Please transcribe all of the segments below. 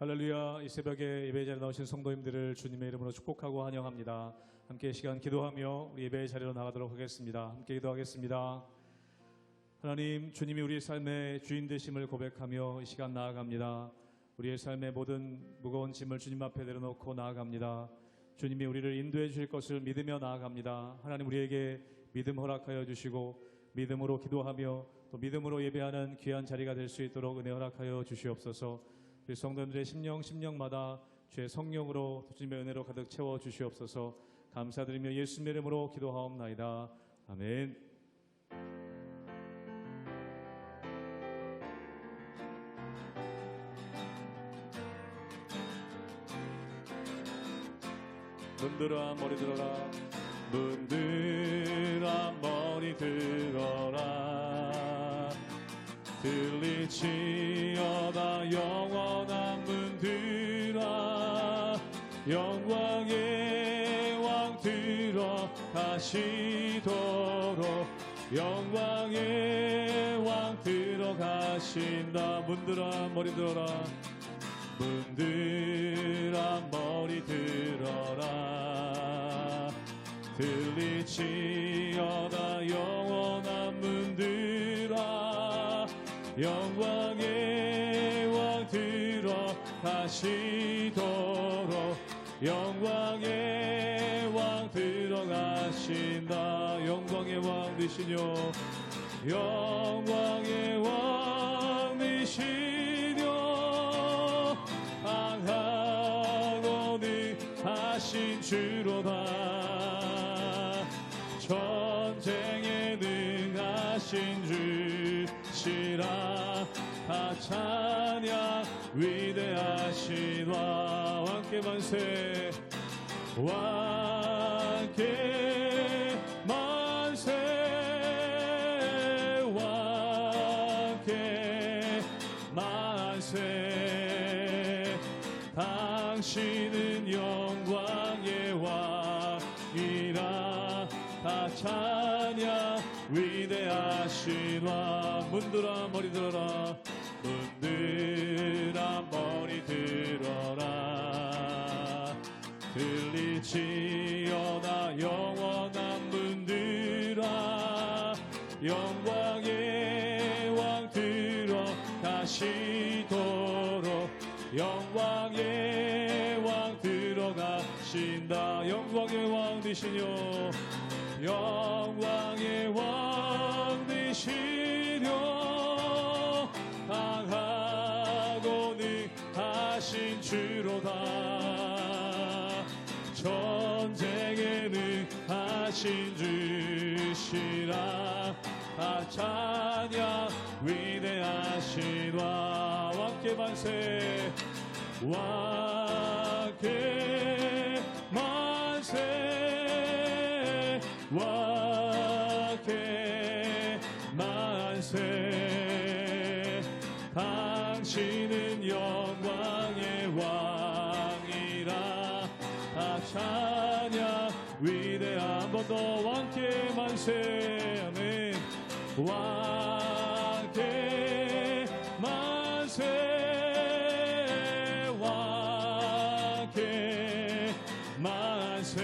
할렐루야. 이 새벽에 예배 자리에 나오신 성도님들을 주님의 이름으로 축복하고 환영합니다. 함께 이 시간 기도하며 우리 예배의 자리로 나가도록 하겠습니다. 함께 기도하겠습니다. 하나님, 주님이 우리의 삶의 주인 되심을 고백하며 이 시간 나아갑니다. 우리의 삶의 모든 무거운 짐을 주님 앞에 내려놓고 나아갑니다. 주님이 우리를 인도해 주실 것을 믿으며 나아갑니다. 하나님, 우리에게 믿음 허락하여 주시고 믿음으로 기도하며 또 믿음으로 예배하는 귀한 자리가 될 수 있도록 은혜 허락하여 주시옵소서. 우리 성도님들의 심령마다 주의 성령으로 주님의 은혜로 가득 채워 주시옵소서. 감사드리며 예수님의 이름으로 기도하옵나이다. 아멘. 문들아 머리 들어라, 문들아 머리 들어라. 들리지어다 영원한 문들아, 영광의 왕 들어가시도록, 영광의 왕 들어가신다. 문들아 머리 들어라, 문들아 머리 들어라. 들리지어다 영원한 문들아, 영광의 왕 들어가시도록, 영광의 왕 들어가신다. 영광의 왕 되시뇨, 영광의 왕 되시뇨. 강하고 능하신 주로다, 전쟁에 능하신 주시라. 다 찬양 위대하신 왕. 왕께 만세, 왕께 만세, 왕께 만세. 당신은 영광의 왕이라. 다 찬양 위대하신 왕. 문들아 머리 들어라, 문들아 머리 들어라. 들리지어다 영원한 문들아, 영광의 왕 들어가시도록, 영광의 왕 들어가신다. 영광의 왕 되시뇨, 영광의 왕 되시뇨. 강하고 능하신 주로다, 전쟁에 능하신 주시라. 다 찬양 위대하신 왕. 왕께 만세, 왕께 만세, 왕께 만세. 당신은 영광의 왕이라. 다 찬양 위대한. 한 번 더 왕께 만세. 아멘. 왕께 만세, 왕께 만세.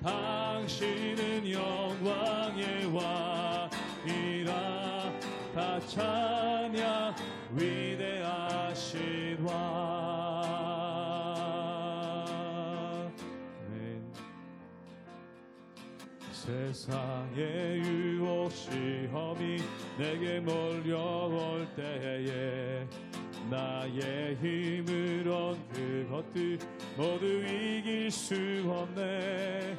당신은 영광의 왕이라. 다 찬양 위대하신 왕. 아멘. 세상의 유혹 시험이 내게 몰려올 때에 나의 힘으론 그것들 모두 이길 수 없네.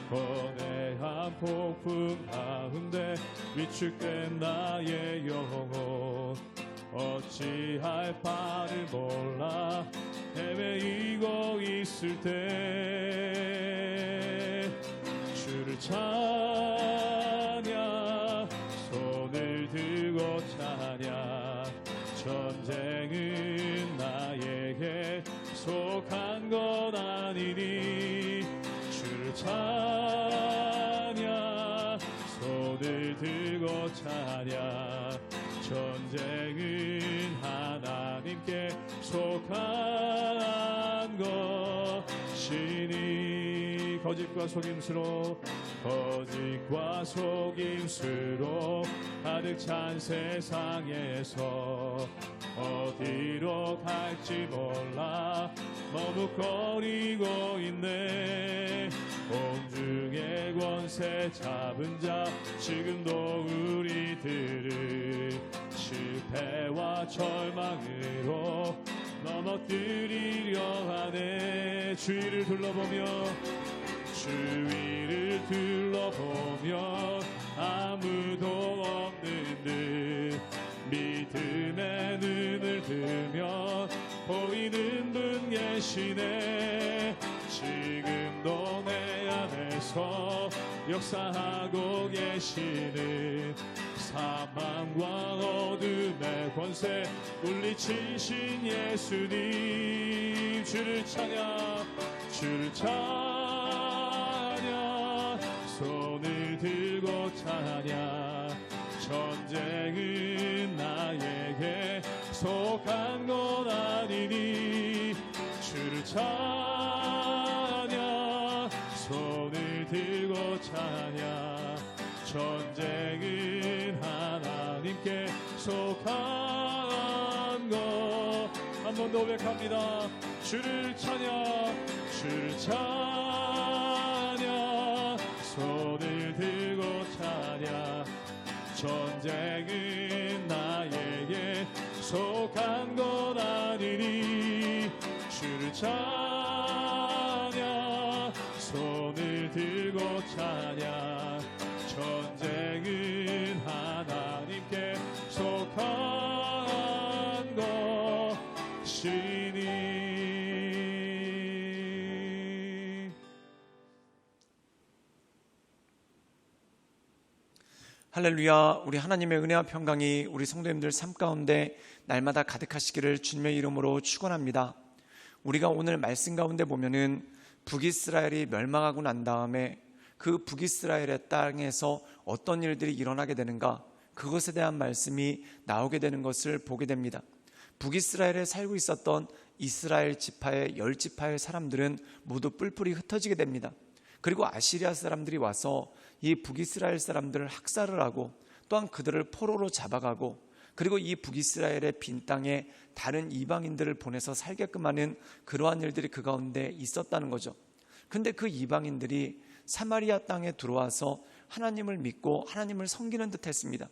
거대한 폭풍 가운데 위축된 나의 영혼, 어찌할 바를 몰라 헤매이고 있을 때 주를 찬양, 손을 들고 찬양. 전쟁은 나에게 속한 것 아니니 주를 찬양, 손을 들고 찬양. 전쟁은 하나님 하나님께 속한 것이니 거짓과 속임수로 가득 찬 세상에서 어디로 갈지 몰라 머뭇거리고 있네. 공중의 권세 잡은 자 지금도 우리들을 실패와 절망으로 넘어뜨리려 하네. 주위를 둘러보며 아무도 없는 듯 믿음의 눈을 뜨면 보이는 분 계시네. 지금도 내 안에서 역사하고 계시는 사망과 어둠의 권세 물리치신 예수님. 주를 찬양 손을 들고 찬양. 전쟁은 나에게 속한 건 아니니 주를 찬양. 손을 들고 찬양. 전쟁은 하나님께 속한 것. 한 번 더 고백합니다. 주를 찬양. 손을 들고 찬양. 전쟁은 나에게 속한 것 아니니 주를 찬양. 손을 들고 찬양. 전쟁은 하나님께 속한 것이니. 할렐루야. 우리 하나님의 은혜와 평강이 우리 성도님들 삶 가운데 날마다 가득하시기를 주님의 이름으로 축원합니다. 우리가 오늘 말씀 가운데 보면은 북이스라엘이 멸망하고 난 다음에 그 북이스라엘의 땅에서 어떤 일들이 일어나게 되는가, 그것에 대한 말씀이 나오게 되는 것을 보게 됩니다. 북이스라엘에 살고 있었던 이스라엘 지파의 10지파의 사람들은 모두 뿔뿔이 흩어지게 됩니다. 그리고 아시리아 사람들이 와서 이 북이스라엘 사람들을 학살을 하고 또한 그들을 포로로 잡아가고, 그리고 이 북이스라엘의 빈 땅에 다른 이방인들을 보내서 살게끔 하는 그러한 일들이 그 가운데 있었다는 거죠. 근데 그 이방인들이 사마리아 땅에 들어와서 하나님을 믿고 하나님을 섬기는 듯 했습니다.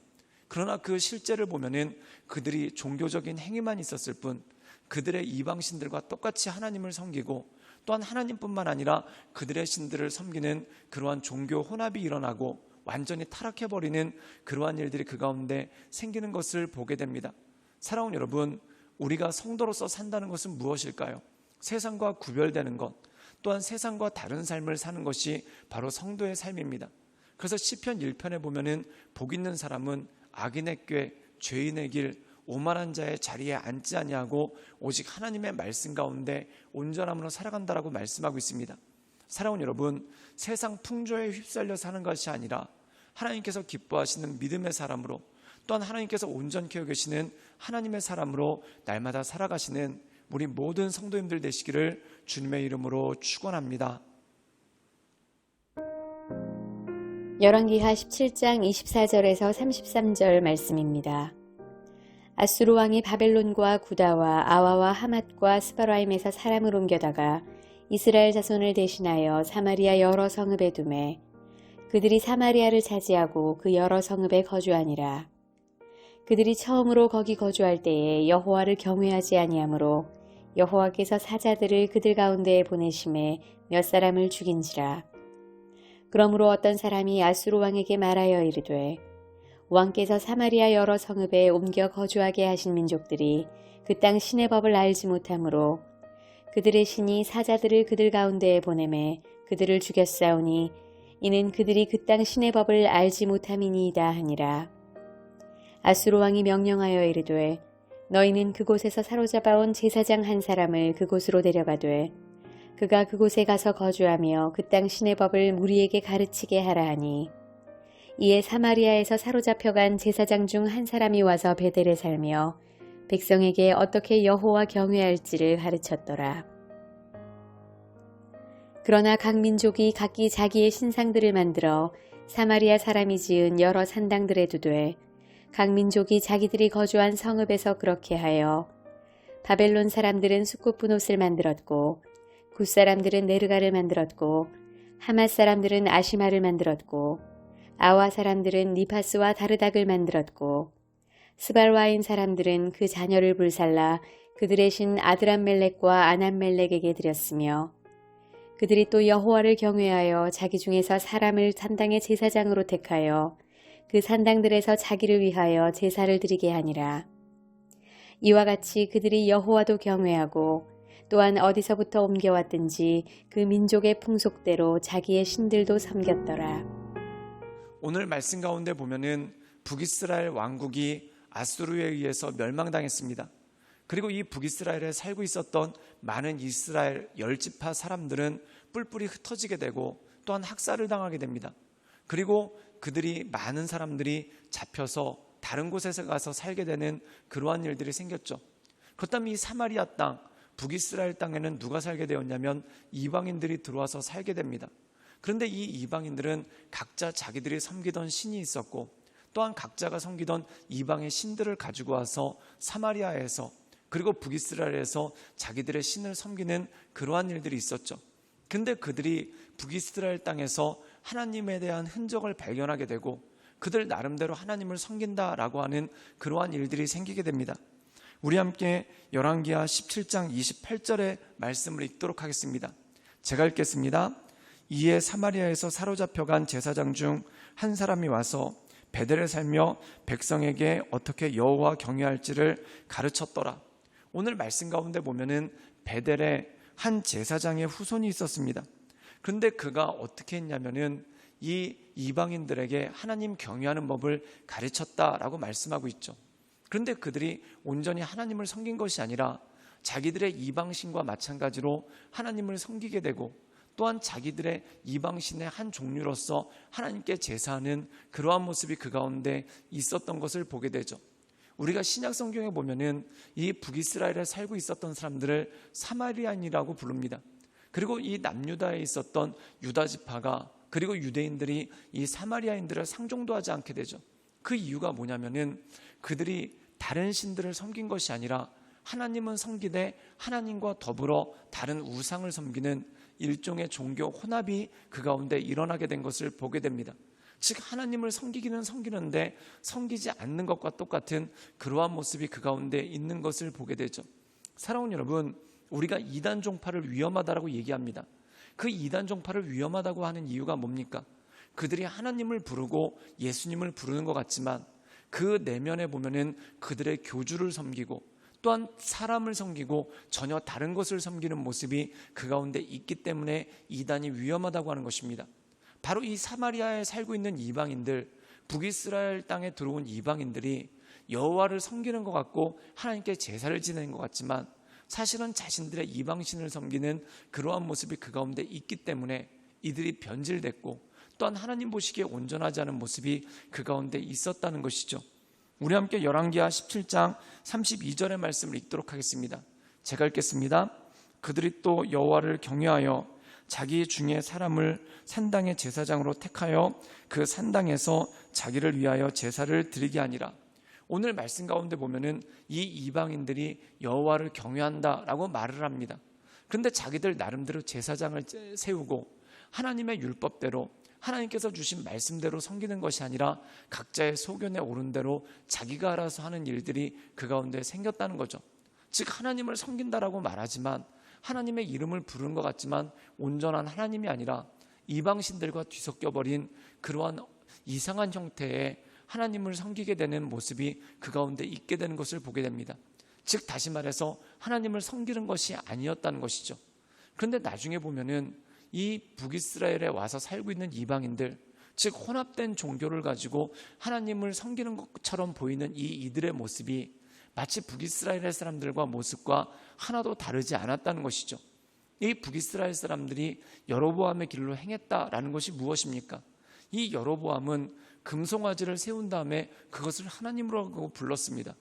그러나 그 실제를 보면은 그들이 종교적인 행위만 있었을 뿐 그들의 이방신들과 똑같이 하나님을 섬기고, 또한 하나님뿐만 아니라 그들의 신들을 섬기는 그러한 종교 혼합이 일어나고 완전히 타락해버리는 그러한 일들이 그 가운데 생기는 것을 보게 됩니다. 사랑하는 여러분, 우리가 성도로서 산다는 것은 무엇일까요? 세상과 구별되는 것, 또한 세상과 다른 삶을 사는 것이 바로 성도의 삶입니다. 그래서 시편 1편에 보면은 복 있는 사람은 악인의 꾀, 죄인의 길, 오만한 자의 자리에 앉지 아니하고 오직 하나님의 말씀 가운데 온전함으로 살아간다라고 말씀하고 있습니다. 사랑하는 여러분, 세상 풍조에 휩쓸려 사는 것이 아니라 하나님께서 기뻐하시는 믿음의 사람으로, 또한 하나님께서 온전케 하고 계시는 하나님의 사람으로 날마다 살아가시는 우리 모든 성도님들 되시기를 주님의 이름으로 축원합니다. 열왕기하 17장 24절에서 33절 말씀입니다. 아수르 왕이 바벨론과 구다와 아와와 하맛과 스바라임에서 사람을 옮겨다가 이스라엘 자손을 대신하여 사마리아 여러 성읍에 두매 그들이 사마리아를 차지하고 그 여러 성읍에 거주하니라. 그들이 처음으로 거기 거주할 때에 여호와를 경외하지 아니하므로 여호와께서 사자들을 그들 가운데에 보내심에 몇 사람을 죽인지라. 그러므로 어떤 사람이 아수르 왕에게 말하여 이르되 왕께서 사마리아 여러 성읍에 옮겨 거주하게 하신 민족들이 그 땅 신의 법을 알지 못하므로 그들의 신이 사자들을 그들 가운데에 보내매 그들을 죽였사오니 이는 그들이 그 땅 신의 법을 알지 못함이니이다 하니라. 아수르 왕이 명령하여 이르되 너희는 그곳에서 사로잡아온 제사장 한 사람을 그곳으로 데려가되 그가 그곳에 가서 거주하며 그 땅 신의 법을 무리에게 가르치게 하라 하니, 이에 사마리아에서 사로잡혀간 제사장 중 한 사람이 와서 베델에 살며 백성에게 어떻게 여호와 경외할지를 가르쳤더라. 그러나 각 민족이 각기 자기의 신상들을 만들어 사마리아 사람이 지은 여러 산당들에 두되 각 민족이 자기들이 거주한 성읍에서 그렇게 하여 바벨론 사람들은 숫굽은 옷을 만들었고 굿 사람들은 네르가를 만들었고 하맛 사람들은 아시마를 만들었고 아와 사람들은 니파스와 다르닥을 만들었고 스발와인 사람들은 그 자녀를 불살라 그들의 신 아드람멜렉과 아남멜렉에게 드렸으며 그들이 또 여호와를 경외하여 자기 중에서 사람을 산당의 제사장으로 택하여 그 산당들에서 자기를 위하여 제사를 드리게 하니라. 이와 같이 그들이 여호와도 경외하고 또한 어디서부터 옮겨왔든지 그 민족의 풍속대로 자기의 신들도 섬겼더라. 오늘 말씀 가운데 보면은 북이스라엘 왕국이 아수르에 의해서 멸망당했습니다. 그리고 이 북이스라엘에 살고 있었던 많은 이스라엘 열지파 사람들은 뿔뿔이 흩어지게 되고 또한 학살을 당하게 됩니다. 그리고 그들이 많은 사람들이 잡혀서 다른 곳에서 가서 살게 되는 그러한 일들이 생겼죠. 그렇다면 이 사마리아 땅, 북이스라엘 땅에는 누가 살게 되었냐면 이방인들이 들어와서 살게 됩니다. 그런데 이 이방인들은 각자 자기들이 섬기던 신이 있었고 또한 각자가 섬기던 이방의 신들을 가지고 와서 사마리아에서 그리고 북이스라엘에서 자기들의 신을 섬기는 그러한 일들이 있었죠. 근데 그들이 북이스라엘 땅에서 하나님에 대한 흔적을 발견하게 되고 그들 나름대로 하나님을 섬긴다라고 하는 그러한 일들이 생기게 됩니다. 우리 함께 열왕기하 17장 28절의 말씀을 읽도록 하겠습니다. 제가 읽겠습니다. 이에 사마리아에서 사로잡혀간 제사장 중 한 사람이 와서 베델에 살며 백성에게 어떻게 여호와 경외할지를 가르쳤더라. 오늘 말씀 가운데 보면은 베델에 한 제사장의 후손이 있었습니다. 그런데 그가 어떻게 했냐면은 이 이방인들에게 하나님 경외하는 법을 가르쳤다라고 말씀하고 있죠. 그런데 그들이 온전히 하나님을 섬긴 것이 아니라 자기들의 이방신과 마찬가지로 하나님을 섬기게 되고 또한 자기들의 이방신의 한 종류로서 하나님께 제사하는 그러한 모습이 그 가운데 있었던 것을 보게 되죠. 우리가 신약 성경에 보면은 이 북이스라엘에 살고 있었던 사람들을 사마리아인이라고 부릅니다. 그리고 이 남유다에 있었던 유다 지파가 그리고 유대인들이 이 사마리아인들을 상종도 하지 않게 되죠. 그 이유가 뭐냐면은 그들이 다른 신들을 섬긴 것이 아니라 하나님은 섬기되 하나님과 더불어 다른 우상을 섬기는 일종의 종교 혼합이 그 가운데 일어나게 된 것을 보게 됩니다. 즉 하나님을 섬기기는 섬기는데 섬기지 않는 것과 똑같은 그러한 모습이 그 가운데 있는 것을 보게 되죠. 사랑하는 여러분, 우리가 이단 종파를 위험하다라고 얘기합니다. 그 이단 종파를 위험하다고 하는 이유가 뭡니까? 그들이 하나님을 부르고 예수님을 부르는 것 같지만 그 내면에 보면은 그들의 교주를 섬기고 또한 사람을 섬기고 전혀 다른 것을 섬기는 모습이 그 가운데 있기 때문에 이단이 위험하다고 하는 것입니다. 바로 이 사마리아에 살고 있는 이방인들, 북이스라엘 땅에 들어온 이방인들이 여호와를 섬기는 것 같고 하나님께 제사를 지내는 것 같지만 사실은 자신들의 이방신을 섬기는 그러한 모습이 그 가운데 있기 때문에 이들이 변질됐고 또한 하나님 보시기에 온전하지 않은 모습이 그 가운데 있었다는 것이죠. 우리 함께 열왕기하 17장 32절의 말씀을 읽도록 하겠습니다. 제가 읽겠습니다. 그들이 또 여호와를 경외하여 자기 중에 사람을 산당의 제사장으로 택하여 그 산당에서 자기를 위하여 제사를 드리게 하니라. 오늘 말씀 가운데 보면은 이 이방인들이 여호와를 경외한다라고 말을 합니다. 그런데 자기들 나름대로 제사장을 세우고 하나님의 율법대로 하나님께서 주신 말씀대로 섬기는 것이 아니라 각자의 소견에 오른 대로 자기가 알아서 하는 일들이 그 가운데 생겼다는 거죠. 즉 하나님을 섬긴다라고 말하지만 하나님의 이름을 부르는 것 같지만 온전한 하나님이 아니라 이방신들과 뒤섞여버린 그러한 이상한 형태의 하나님을 섬기게 되는 모습이 그 가운데 있게 되는 것을 보게 됩니다. 즉 다시 말해서 하나님을 섬기는 것이 아니었다는 것이죠. 그런데 나중에 보면은 이 북이스라엘에 와서 살고 있는 이방인들, 즉 혼합된 종교를 가지고 하나님을 섬기는 것처럼 보이는 이들의 모습이 마치 북이스라엘의 사람들과 모습과 하나도 다르지 않았다는 것이죠. 이 북이스라엘 사람들이 여로보암의 길로 행했다라는 것이 무엇입니까? 이 여로보암은 금송아지를 세운 다음에 그것을 하나님으로 불렀습니다.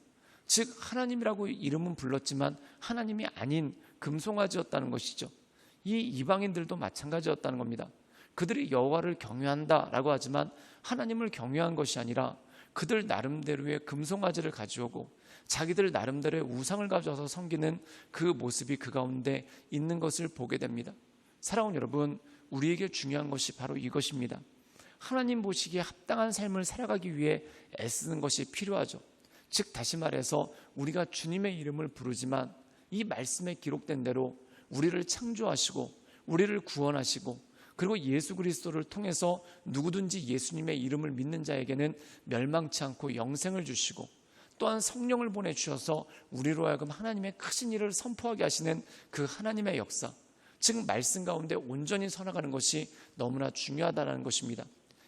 즉 하나님이라고 이름은 불렀지만 하나님이 아닌 금송아지였다는 것이죠. 이 이방인들도 마찬가지였다는 겁니다. 그들이 여호와를 경외한다라고 하지만 하나님을 경외한 것이 아니라 그들 나름대로의 금송아지를 가져오고 자기들 나름대로의 우상을 가져와서 섬기는 그 모습이 그 가운데 있는 것을 보게 됩니다. 사랑하는 여러분, 우리에게 중요한 것이 바로 이것입니다. 하나님 보시기에 합당한 삶을 살아가기 위해 애쓰는 것이 필요하죠. 즉 다시 말해서 우리가 주님의 이름을 부르지만 이 말씀에 기록된 대로 우리를 창조하시고 우리를 구원하시고 그리고 예수 그리스도를 통해서 누구든지 예수님의 이름을 믿는 자에게는 멸망치 않고 영생을 주시고 또한 성령을 보내주셔서 우리로 하여금 하나님의 크신 일을 선포하게 하시는 그 하나님의 역사, 즉 말씀 가운데 온전히 살아가는 것이 너무나 중요하다는 것입니다.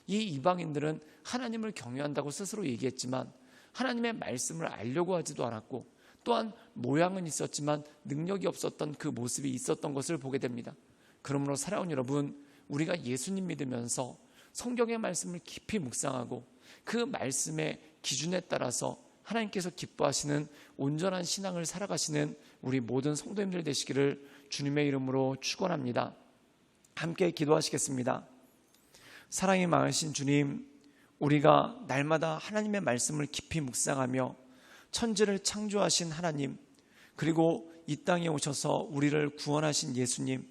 이 이방인들은 하나님을 경외한다고 스스로 얘기했지만 하나님의 말씀을 알려고 하지도 않았고 또한 모양은 있었지만 능력이 없었던 그 모습이 있었던 것을 보게 됩니다. 그러므로 사랑하는 여러분, 우리가 예수님 믿으면서 성경의 말씀을 깊이 묵상하고 그 말씀의 기준에 따라서 하나님께서 기뻐하시는 온전한 신앙을 살아가시는 우리 모든 성도님들 되시기를 주님의 이름으로 축원합니다. 함께 기도하시겠습니다. 사랑이 많으신 주님, 우리가 날마다 하나님의 말씀을 깊이 묵상하며 천지를 창조하신 하나님, 그리고 이 땅에 오셔서 우리를 구원하신 예수님,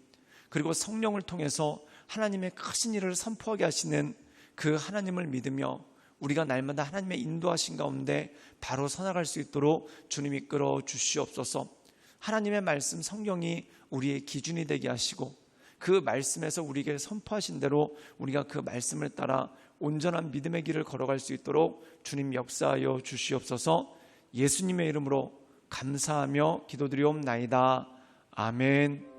그리고 성령을 통해서 하나님의 크신 일을 선포하게 하시는 그 하나님을 믿으며 우리가 날마다 하나님의 인도하신 가운데 바로 서나갈 수 있도록 주님 이끌어 주시옵소서. 하나님의 말씀 성경이 우리의 기준이 되게 하시고 그 말씀에서 우리에게 선포하신 대로 우리가 그 말씀을 따라 온전한 믿음의 길을 걸어갈 수 있도록 주님 역사하여 주시옵소서. 예수님의 이름으로 감사하며 기도드리옵나이다. 아멘.